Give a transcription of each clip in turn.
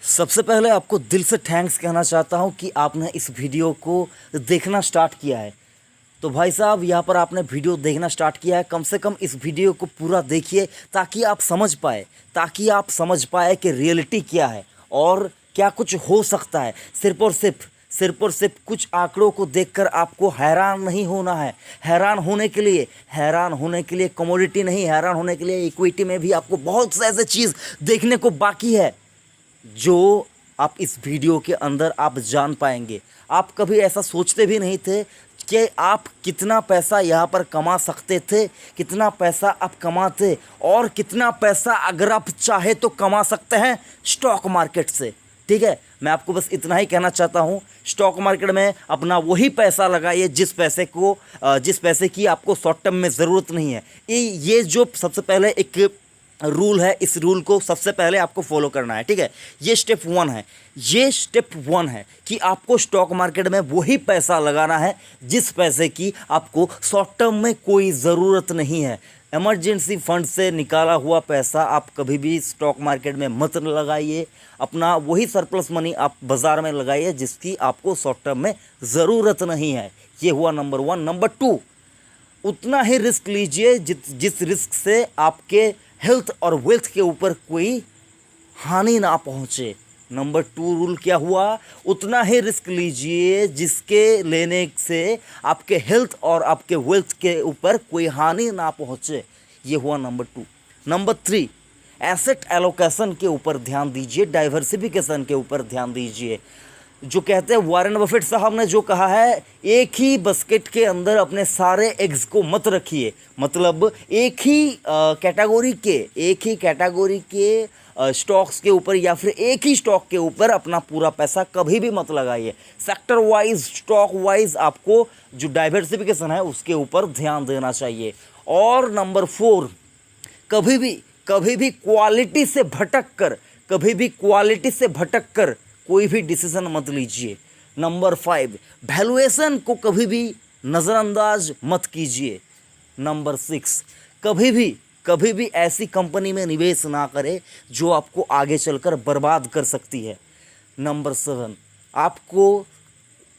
सबसे पहले आपको दिल से थैंक्स कहना चाहता हूँ कि आपने इस वीडियो को देखना स्टार्ट किया है। तो भाई साहब, यहाँ पर आपने वीडियो देखना स्टार्ट किया है, कम से कम इस वीडियो को पूरा देखिए ताकि आप समझ पाए कि रियलिटी क्या है और क्या कुछ हो सकता है। सिर्फ और सिर्फ कुछ आंकड़ों को देखकर आपको हैरान नहीं होना है। हैरान होने के लिए कमोडिटी नहीं, हैरान होने के लिए इक्विटी में भी आपको बहुत से ऐसे चीज़ देखने को बाकी है जो आप इस वीडियो के अंदर आप जान पाएंगे। आप कभी ऐसा सोचते भी नहीं थे कि आप कितना पैसा यहाँ पर कमा सकते थे, कितना पैसा आप कमाते और कितना पैसा अगर आप चाहे तो कमा सकते हैं स्टॉक मार्केट से। ठीक है, मैं आपको बस इतना ही कहना चाहता हूँ। स्टॉक मार्केट में अपना वही पैसा लगाइए जिस पैसे की आपको शॉर्ट टर्म में ज़रूरत नहीं है। ये जो सबसे पहले एक रूल है, इस रूल को सबसे पहले आपको फॉलो करना है। ठीक है, ये स्टेप वन है कि आपको स्टॉक मार्केट में वही पैसा लगाना है जिस पैसे की आपको शॉर्ट टर्म में कोई ज़रूरत नहीं है। इमरजेंसी फंड से निकाला हुआ पैसा आप कभी भी स्टॉक मार्केट में मत लगाइए। अपना वही सरप्लस मनी आप बाज़ार में लगाइए जिसकी आपको शॉर्ट टर्म में ज़रूरत नहीं है। ये हुआ नंबर वन। नंबर टू, उतना ही रिस्क लीजिए जिस रिस्क से आपके हेल्थ और वेल्थ के ऊपर कोई हानि ना पहुँचे। नंबर टू रूल क्या हुआ? उतना ही रिस्क लीजिए जिसके लेने से आपके हेल्थ और आपके वेल्थ के ऊपर कोई हानि ना पहुँचे। ये हुआ number two. Number three, asset allocation के ऊपर ध्यान दीजिए, डाइवर्सिफिकेशन के ऊपर ध्यान दीजिए। जो कहते हैं वॉरेन बफेट साहब ने जो कहा है, एक ही बास्केट के अंदर अपने सारे एग्स को मत रखिए। मतलब एक ही कैटेगरी के स्टॉक्स के ऊपर या फिर एक ही स्टॉक के ऊपर अपना पूरा पैसा कभी भी मत लगाइए। सेक्टर वाइज, स्टॉक वाइज आपको जो डाइवर्सिफिकेशन है उसके ऊपर ध्यान देना चाहिए। और नंबर फोर, कभी भी क्वालिटी से भटक कर कोई भी डिसीजन मत लीजिए। नंबर फाइव, वैल्यूएशन को कभी भी नज़रअंदाज मत कीजिए। नंबर सिक्स, कभी भी ऐसी कंपनी में निवेश ना करें जो आपको आगे चलकर बर्बाद कर सकती है। नंबर सेवन, आपको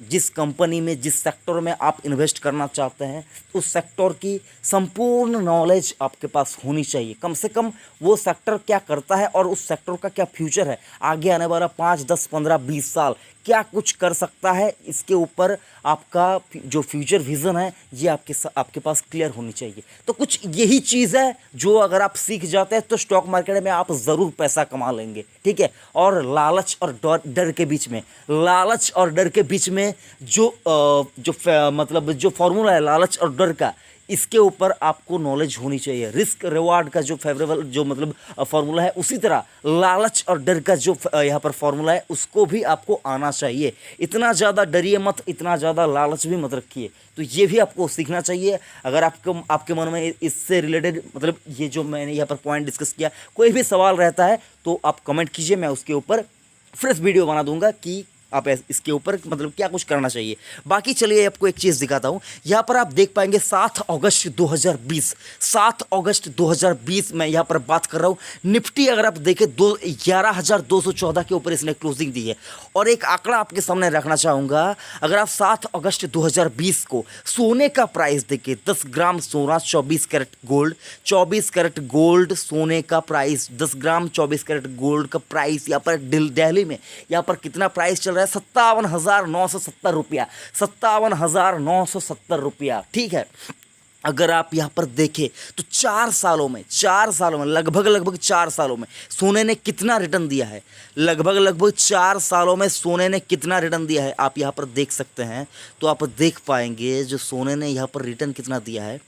जिस कंपनी में, जिस सेक्टर में आप इन्वेस्ट करना चाहते हैं उस सेक्टर की संपूर्ण नॉलेज आपके पास होनी चाहिए। कम से कम वो सेक्टर क्या करता है और उस सेक्टर का क्या फ्यूचर है, आगे आने वाला 5, 10, 15, 20 साल क्या कुछ कर सकता है, इसके ऊपर आपका जो फ्यूचर विज़न है ये आपके पास क्लियर होनी चाहिए। तो कुछ यही चीज़ है जो अगर आप सीख जाते हैं तो स्टॉक मार्केट में आप ज़रूर पैसा कमा लेंगे। ठीक है, और लालच और डर के बीच में जो फॉर्मूला है लालच और डर का, इसके ऊपर आपको नॉलेज होनी चाहिए। रिस्क रिवार्ड का जो फेवरेबल फॉर्मूला है, उसी तरह लालच और डर का जो यहाँ पर फॉर्मूला है उसको भी आपको आना चाहिए। इतना ज़्यादा डरिए मत, इतना ज़्यादा लालच भी मत रखिए। तो ये भी आपको सीखना चाहिए। अगर आपके मन में इससे रिलेटेड ये जो मैंने यहाँ पर पॉइंट डिस्कस किया, कोई भी सवाल रहता है तो आप कमेंट कीजिए, मैं उसके ऊपर फ्रेश वीडियो बना दूंगा कि आप इसके ऊपर क्या कुछ करना चाहिए। बाकी चलिए आपको एक चीज़ दिखाता हूँ। यहाँ पर आप देख पाएंगे 7 अगस्त 2020 में यहाँ पर बात कर रहा हूँ। निफ्टी अगर आप देखें 11,214 के ऊपर इसने क्लोजिंग दी है। और एक आंकड़ा आपके सामने रखना चाहूँगा, अगर आप 7 अगस्त 2020 को सोने का प्राइस देखें, 10 ग्राम सोना 24 कैरेट गोल्ड सोने का प्राइस, 10 ग्राम 24 कैरेट गोल्ड का प्राइस यहाँ पर दिल्ली में यहाँ पर कितना प्राइस चल रहा है? 57,970 रुपया, 57,970 रुपया। ठीक है, अगर आप यहाँ पर देखें तो 4 सालों में लगभग 4 सालों में सोने ने कितना रिटर्न दिया है, लगभग 4 सालों में सोने ने कितना रिटर्न दिया है आप यहाँ पर देख सकते हैं। तो आप देख पाएंगे जो सोने ने यहाँ पर रिटर्न कितना दिया है।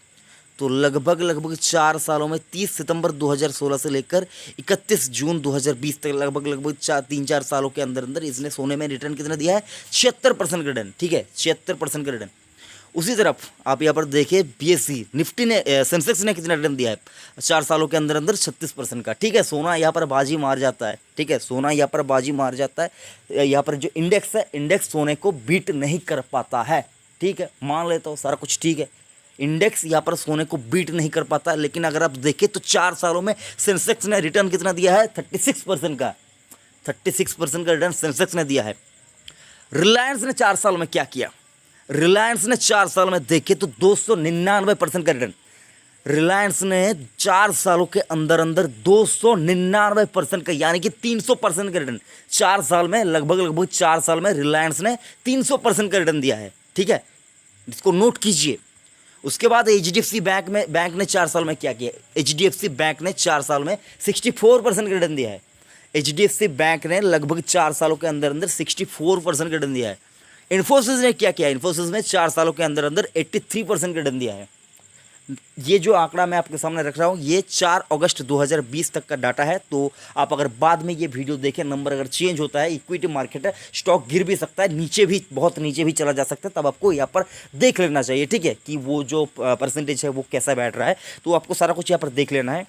तो लगभग 4 सालों में 30 सितंबर 2016 से लेकर 31 जून 2020 तक लगभग 3-4 सालों के अंदर इसने सोने में रिटर्न कितना दिया है? 76% का रिटर्न। ठीक है, 76% का रिटर्न। उसी तरफ आप यहाँ पर देखिए BSE निफ्टी ने, सेंसेक्स ने कितना रिटर्न दिया है 4 सालों के अंदर 36% का। ठीक है, सोना यहाँ पर बाजी मार जाता है। ठीक है, सोना यहाँ पर बाजी मार जाता है। यहाँ पर जो इंडेक्स है, इंडेक्स सोने को बीट नहीं कर पाता है। ठीक है, मान लेता हूँ सारा कुछ ठीक है, इंडेक्स यहाँ पर सोने को बीट नहीं कर पाता। लेकिन अगर आप देखें तो 4 सालों में सेंसेक्स ने रिटर्न कितना दिया है? 36% का। 36% का रिटर्न सेंसेक्स ने दिया है। रिलायंस ने 4 साल में क्या किया? रिलायंस ने 4 साल में देखे तो 299% का रिटर्न। रिलायंस ने 4 सालों के अंदर अंदर 299% का, यानी कि 300% का रिटर्न 4 साल में, लगभग 4 साल में रिलायंस ने 300% का रिटर्न दिया है। ठीक है, इसको नोट कीजिए। उसके बाद एचडीएफसी बैंक ने 4 साल में क्या किया? एचडीएफसी बैंक ने 4 साल में 64% का रिटर्न दिया है। एचडीएफसी बैंक ने लगभग 4 सालों के अंदर अंदर 64% का रिटर्न दिया है। इन्फोसिस ने क्या किया? इन्फोसिस ने 4 सालों के अंदर अंदर 83% का रिटर्न दिया है। ये जो आंकड़ा मैं आपके सामने रख रहा हूँ, ये 4 अगस्त 2020 तक का डाटा है। तो आप अगर बाद में ये वीडियो देखें, नंबर अगर चेंज होता है, इक्विटी मार्केट है, स्टॉक गिर भी सकता है, नीचे भी, बहुत नीचे भी चला जा सकता है, तब आपको यहाँ पर देख लेना चाहिए। ठीक है, कि वो जो परसेंटेज है वो कैसा बैठ रहा है, तो आपको सारा कुछ यहाँ पर देख लेना है।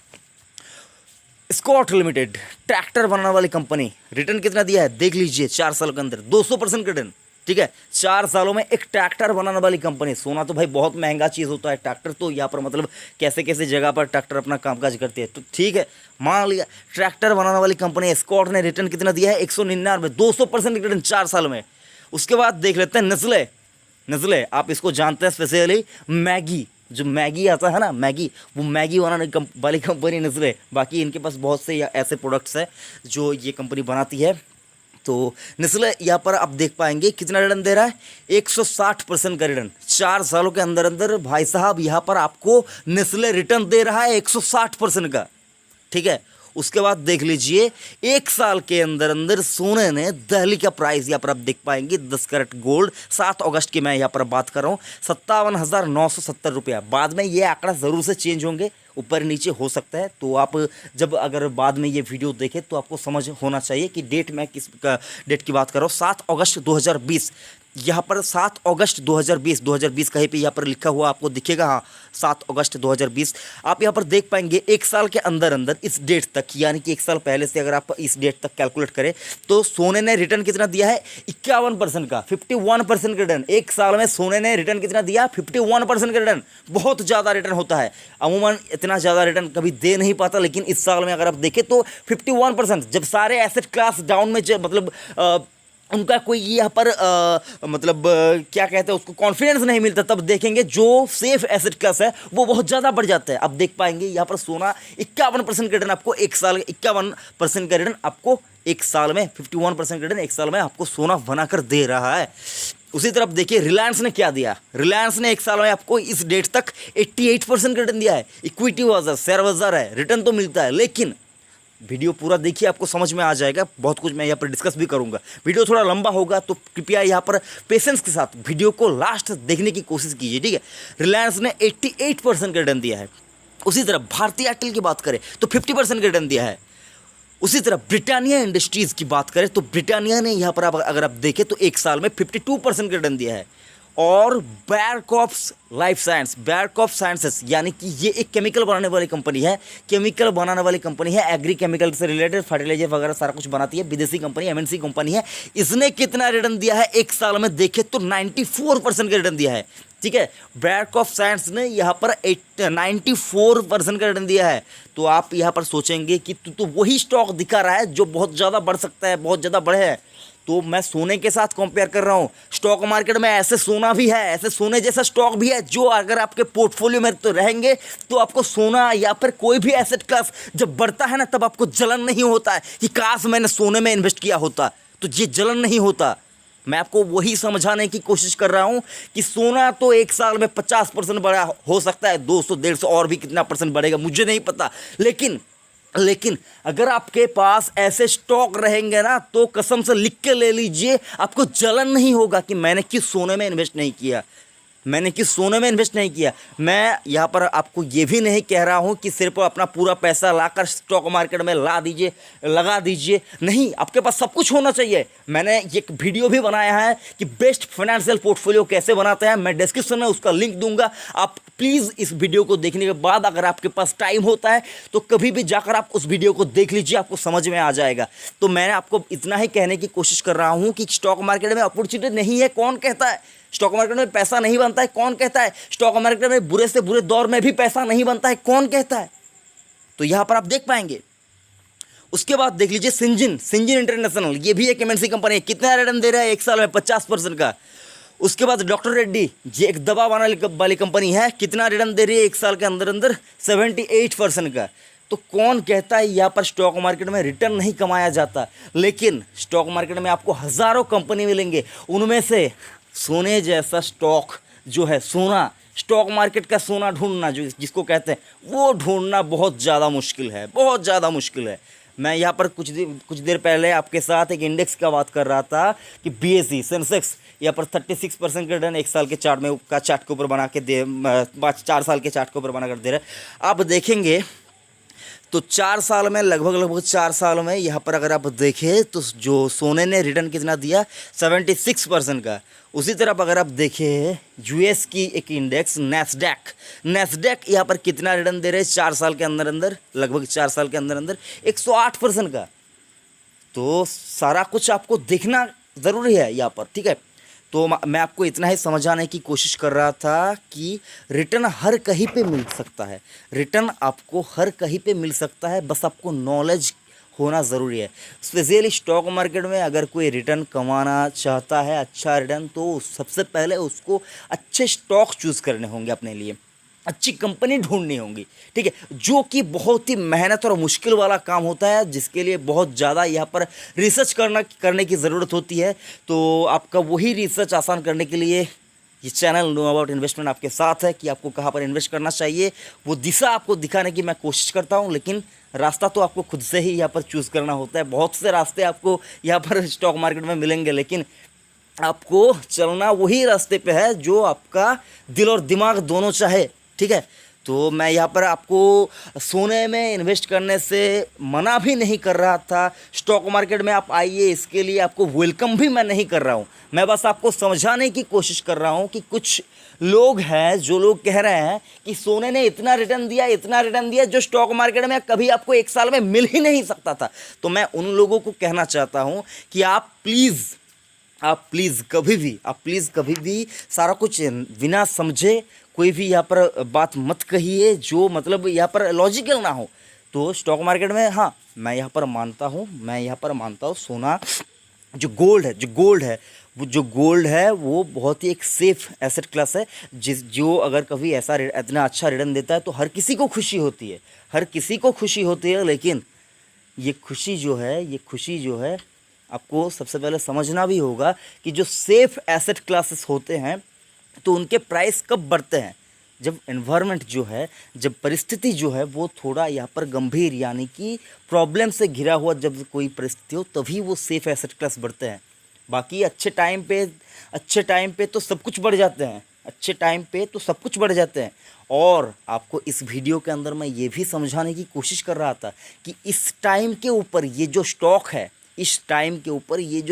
स्कॉट लिमिटेड, ट्रैक्टर बनाने वाली कंपनी, रिटर्न कितना दिया है देख लीजिए। 4 साल के अंदर 200% का रिटर्न। ठीक है, 4 सालों में एक ट्रैक्टर बनाने वाली कंपनी। सोना तो भाई बहुत महंगा चीज़ होता है, ट्रैक्टर तो यहाँ पर मतलब कैसे कैसे जगह पर ट्रैक्टर अपना कामकाज करती है। तो ठीक है, मान लिया ट्रैक्टर बनाने वाली कंपनी स्कॉट ने रिटर्न कितना दिया है? 199, 200% रिटर्न 4 साल में। उसके बाद देख लेते हैं नेस्ले। नेस्ले आप इसको जानते हैं, स्पेशली मैगी, जो मैगी आता है ना, मैगी, वो मैगी बनाने वाली कंपनी नेस्ले। बाकी इनके पास बहुत से ऐसे प्रोडक्ट्स हैं जो ये कंपनी बनाती है। तो नेस्ले यहाँ पर आप देख पाएंगे कितना रिटर्न दे रहा है? 160% का रिटर्न 4 सालों के अंदर अंदर। भाई साहब यहाँ पर आपको नेस्ले रिटर्न दे रहा है 160% का। ठीक है, उसके बाद देख लीजिए 1 साल के अंदर अंदर सोने ने, दिल्ली का प्राइस यहाँ पर आप देख पाएंगे, 10 कैरेट गोल्ड 7 अगस्त की मैं यहाँ पर बात कर रहा हूँ, 57,970 रुपया। बाद में ये आंकड़ा ज़रूर से चेंज होंगे, ऊपर नीचे हो सकता है। तो आप जब अगर बाद में ये वीडियो देखें तो आपको समझ होना चाहिए कि डेट मैं किस डेट की बात कर रहा हूँ। 7 अगस्त 2020, यहाँ पर 7 अगस्त 2020 कहीं पे यहाँ पर लिखा हुआ आपको दिखेगा। हाँ, 7 अगस्त 2020 आप यहाँ पर देख पाएंगे। 1 साल के अंदर अंदर इस डेट तक, यानी कि 1 साल पहले से अगर आप इस डेट तक कैलकुलेट करें तो सोने ने रिटर्न कितना दिया है? 51% का, 51% का रिटर्न। 1 साल में सोने ने रिटर्न कितना दिया? 51% का रिटर्न। बहुत ज़्यादा रिटर्न होता है, अमूमन इतना ज़्यादा रिटर्न कभी दे नहीं पाता, लेकिन इस साल में अगर आप देखें तो 51%। जब सारे एसेट क्लास डाउन में, मतलब उनका कोई यहाँ पर क्या कहते हैं उसको, कॉन्फिडेंस नहीं मिलता, तब देखेंगे जो सेफ एसेट क्लास है वो बहुत ज़्यादा बढ़ जाता है। अब देख पाएंगे यहाँ पर सोना 51% का रिटर्न आपको 1 साल, 51% का रिटर्न आपको 1 साल में, 51% का रिटर्न 1 साल में आपको सोना बनाकर दे रहा है। उसी तरफ देखिए रिलायंस ने क्या दिया। रिलायंस ने 1 साल में आपको इस डेट तक 88% का रिटर्न दिया है। इक्विटी बाजार, शेयर बाजार है, रिटर्न तो मिलता है, लेकिन वीडियो पूरा देखिए, आपको समझ में आ जाएगा। बहुत कुछ मैं यहाँ पर डिस्कस भी करूँगा। वीडियो थोड़ा लंबा होगा तो कृपया यहाँ पर पेशेंस के साथ वीडियो को लास्ट देखने की कोशिश कीजिए। ठीक है, रिलायंस ने 88% का रिटर्न दिया है। उसी तरह भारतीय एयरटेल की बात करें तो 50% का रिटर्न दिया है। उसी तरह ब्रिटानिया इंडस्ट्रीज़ की बात करें तो ब्रिटानिया ने यहाँ पर अगर आप देखें तो 1 साल में 52% का रिटर्न दिया है। और बैरकॉप्स लाइफ साइंस, बैरकॉप साइंसेस, यानी कि ये एक केमिकल बनाने वाली कंपनी है, केमिकल बनाने वाली कंपनी है, एग्री केमिकल से रिलेटेड फर्टिलाइजर वगैरह सारा कुछ बनाती है, विदेशी कंपनी, एमएनसी कंपनी है। इसने कितना रिटर्न दिया है 1 साल में देखे तो 94% का रिटर्न दिया है। ठीक है, बैरकॉप साइंस ने यहाँ पर 94% का रिटर्न दिया है। तो आप यहाँ पर सोचेंगे कि तो वही स्टॉक दिखा रहा है जो बहुत ज़्यादा बढ़ सकता है, बहुत ज़्यादा बढ़े है। तो मैं सोने के साथ कंपेयर कर रहा हूँ। स्टॉक मार्केट में ऐसे सोना भी है, ऐसे सोने जैसा स्टॉक भी है, जो अगर आपके पोर्टफोलियो में तो रहेंगे तो आपको सोना या फिर कोई भी एसेट क्लास जब बढ़ता है ना, तब आपको जलन नहीं होता है कि काश मैंने सोने में इन्वेस्ट किया होता, तो ये जलन नहीं होता। मैं आपको वही समझाने की कोशिश कर रहा हूँ कि सोना तो 1 साल में 50% बढ़ा हो सकता है, 200, 150 और भी कितना परसेंट बढ़ेगा मुझे नहीं पता, लेकिन अगर आपके पास ऐसे स्टॉक रहेंगे ना, तो कसम से लिख के ले लीजिए, आपको जलन नहीं होगा कि मैंने किस सोने में इन्वेस्ट नहीं किया, मैंने किस सोने में इन्वेस्ट नहीं किया। मैं यहाँ पर आपको ये भी नहीं कह रहा हूँ कि सिर्फ अपना पूरा पैसा लाकर स्टॉक मार्केट में लगा दीजिए, नहीं, आपके पास सब कुछ होना चाहिए। मैंने एक वीडियो भी बनाया है कि बेस्ट फाइनेंशियल पोर्टफोलियो कैसे बनाते हैं, मैं डिस्क्रिप्शन में उसका लिंक दूंगा। आप प्लीज़ इस वीडियो को देखने के बाद अगर आपके पास टाइम होता है तो कभी भी जाकर आप उस वीडियो को देख लीजिए, आपको समझ में आ जाएगा। तो मैं आपको इतना ही कहने की कोशिश कर रहा हूँ कि स्टॉक मार्केट में अपॉर्चुनिटी नहीं है, कौन कहता है स्टॉक मार्केट में पैसा नहीं बनता है, कौन कहता है स्टॉक मार्केट में बुरे से बुरे दौर में भी पैसा नहीं बनता है, कौन कहता है। तो यहाँ पर आप देख पाएंगे उसके बाद देख लीजिए सिंजिन, सिंजिन इंटरनेशनल, ये भी एक एमएनसी कंपनी है, कितना रिटर्न दे रहा है 1 साल में? 50% का। उसके बाद डॉक्टर रेड्डी, ये एक दवा बनाने वाली कंपनी है, कितना रिटर्न दे रही है 1 साल के अंदर अंदर? 78% का। तो कौन कहता है यहाँ पर स्टॉक मार्केट में रिटर्न नहीं कमाया जाता? लेकिन स्टॉक मार्केट में आपको हज़ारों कंपनी मिलेंगे, उनमें से सोने जैसा स्टॉक जो है, सोना, स्टॉक मार्केट का सोना ढूंढना जो जिसको कहते हैं, वो ढूंढना बहुत ज़्यादा मुश्किल है, बहुत ज़्यादा मुश्किल है। मैं यहाँ पर कुछ देर पहले आपके साथ एक इंडेक्स का बात कर रहा था कि बीएसई सेंसेक्स यहाँ पर 36% का रिटर्न 1 साल के चार्ट में का चार्ट के ऊपर बना के दे, 4 साल के चार्ट के ऊपर बना कर दे रहा है। आप देखेंगे तो 4 साल में लगभग 4 साल में यहाँ पर अगर आप देखें तो जो सोने ने रिटर्न कितना दिया? 76% का। उसी तरफ अगर आप देखें यूएस की एक इंडेक्स नैस्डैक यहाँ पर कितना रिटर्न दे रहे हैं 4 साल के अंदर अंदर? लगभग 4 साल के अंदर अंदर 108% का। तो सारा कुछ आपको देखना ज़रूरी है यहाँ पर, ठीक है। तो मैं आपको इतना ही समझाने की कोशिश कर रहा था कि रिटर्न हर कहीं पे मिल सकता है, रिटर्न आपको हर कहीं पे मिल सकता है, बस आपको नॉलेज होना ज़रूरी है। स्पेशली स्टॉक मार्केट में अगर कोई रिटर्न कमाना चाहता है, अच्छा रिटर्न, तो सबसे पहले उसको अच्छे स्टॉक चूज़ करने होंगे अपने लिए, अच्छी कंपनी ढूंढनी होंगी, ठीक है, जो कि बहुत ही मेहनत और मुश्किल वाला काम होता है, जिसके लिए बहुत ज़्यादा यहाँ पर रिसर्च करने की ज़रूरत होती है। तो आपका वही रिसर्च आसान करने के लिए ये चैनल नो अबाउट इन्वेस्टमेंट आपके साथ है कि आपको कहाँ पर इन्वेस्ट करना चाहिए, वो दिशा आपको दिखाने की मैं कोशिश करता हूँ। लेकिन रास्ता तो आपको खुद से ही यहाँ पर चूज़ करना होता है। बहुत से रास्ते आपको यहाँ पर स्टॉक मार्केट में मिलेंगे, लेकिन आपको चलना वही रास्ते पे है जो आपका दिल और दिमाग दोनों चाहे, ठीक है। तो मैं यहाँ पर आपको सोने में इन्वेस्ट करने से मना भी नहीं कर रहा था, स्टॉक मार्केट में आप आइए इसके लिए आपको वेलकम भी मैं नहीं कर रहा हूँ। मैं बस आपको समझाने की कोशिश कर रहा हूँ कि कुछ लोग हैं जो लोग कह रहे हैं कि सोने ने इतना रिटर्न दिया जो स्टॉक मार्केट में कभी आपको 1 साल में मिल ही नहीं सकता था। तो मैं उन लोगों को कहना चाहता हूँ कि आप प्लीज़ कभी भी सारा कुछ बिना समझे कोई भी यहाँ पर बात मत कहिए जो मतलब यहाँ पर लॉजिकल ना हो। तो स्टॉक मार्केट में हाँ मैं यहाँ पर मानता हूँ सोना जो गोल्ड है वो बहुत ही एक सेफ एसेट क्लास है, जो अगर कभी ऐसा इतना अच्छा रिटर्न देता है तो हर किसी को खुशी होती है। लेकिन ये खुशी जो है आपको सबसे पहले समझना भी होगा कि जो सेफ एसेट क्लासेस होते हैं तो उनके प्राइस कब बढ़ते हैं? जब एनवायरनमेंट जो है, जब परिस्थिति जो है वो थोड़ा यहाँ पर गंभीर यानी कि प्रॉब्लम से घिरा हुआ जब कोई परिस्थिति हो, तभी वो सेफ एसेट क्लास बढ़ते हैं। बाकी अच्छे टाइम पे तो सब कुछ बढ़ जाते हैं। और आपको इस वीडियो के अंदर मैं ये भी समझाने की कोशिश कर रहा था कि इस टाइम के ऊपर ये जो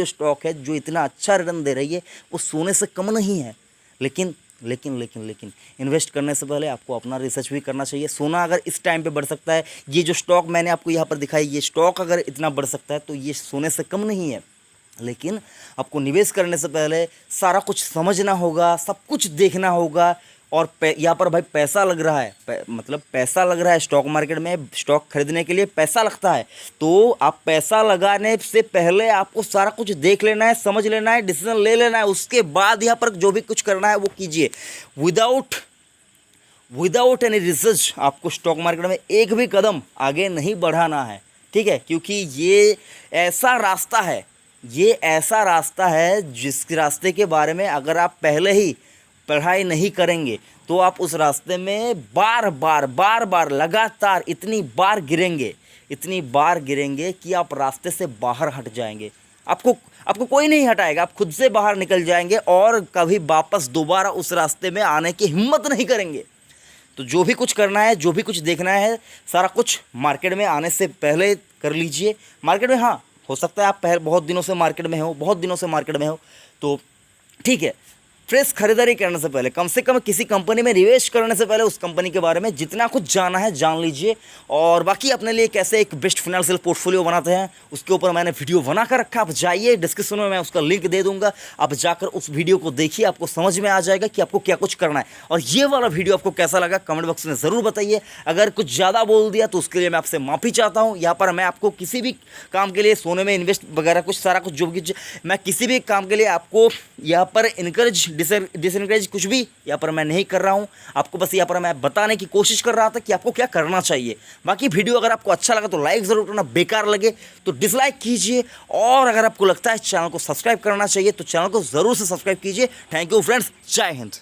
स्टॉक है जो इतना अच्छा रिटर्न दे रही है वो सोने से कम नहीं है। लेकिन इन्वेस्ट करने से पहले आपको अपना रिसर्च भी करना चाहिए। सोना अगर इस टाइम पे बढ़ सकता है, ये जो स्टॉक मैंने आपको यहाँ पर दिखाई, ये स्टॉक अगर इतना बढ़ सकता है तो ये सोने से कम नहीं है। लेकिन आपको निवेश करने से पहले सारा कुछ समझना होगा, सब कुछ देखना होगा। और यहाँ पर भाई पैसा लग रहा है, स्टॉक मार्केट में स्टॉक खरीदने के लिए पैसा लगता है। तो आप पैसा लगाने से पहले आपको सारा कुछ देख लेना है, समझ लेना है, डिसीजन ले लेना है। उसके बाद यहाँ पर जो भी कुछ करना है वो कीजिए। विदाउट एनी रिसर्च आपको स्टॉक मार्केट में एक भी कदम आगे नहीं बढ़ाना है, ठीक है। क्योंकि ये ऐसा रास्ता है जिस रास्ते के बारे में अगर आप पहले ही पढ़ाई नहीं करेंगे तो आप उस रास्ते में बार बार लगातार इतनी बार गिरेंगे कि आप रास्ते से बाहर हट जाएंगे। आपको कोई नहीं हटाएगा, आप खुद से बाहर निकल जाएंगे और कभी वापस दोबारा उस रास्ते में आने की हिम्मत नहीं करेंगे। तो जो भी कुछ करना है, जो भी कुछ देखना है, सारा कुछ मार्केट में आने से पहले कर लीजिए। मार्केट में हो सकता है आप बहुत दिनों से मार्केट में हो तो ठीक है, फ्रेश खरीदारी करने से पहले, कम से कम किसी कंपनी में निवेश करने से पहले उस कंपनी के बारे में जितना कुछ जाना है जान लीजिए। और बाकी अपने लिए कैसे एक बेस्ट फाइनेंशियल पोर्टफोलियो बनाते हैं उसके ऊपर मैंने वीडियो बना कर रखा। आप जाइए, डिस्क्रिप्शन में मैं उसका लिंक दे दूंगा, आप जाकर उस वीडियो को देखिए, आपको समझ में आ जाएगा कि आपको क्या कुछ करना है। और ये वाला वीडियो आपको कैसा लगा कमेंट बॉक्स में ज़रूर बताइए। अगर कुछ ज़्यादा बोल दिया तो उसके लिए मैं आपसे माफ़ी चाहता हूँ। यहाँ पर मैं आपको किसी भी काम के लिए सोने में इन्वेस्ट वगैरह कुछ सारा कुछ जो भी मैं किसी भी काम के लिए आपको यहाँ पर इनकरेज डिसइनकरेज कुछ भी यहाँ पर मैं नहीं कर रहा हूँ। आपको बस यहाँ पर मैं बताने की कोशिश कर रहा था कि आपको क्या करना चाहिए। बाकी वीडियो अगर आपको अच्छा लगा तो लाइक ज़रूर करना, बेकार लगे तो डिसलाइक कीजिए। और अगर आपको लगता है चैनल को सब्सक्राइब करना चाहिए तो चैनल को ज़रूर से सब्सक्राइब कीजिए। थैंक यू फ्रेंड्स, जय हिंद।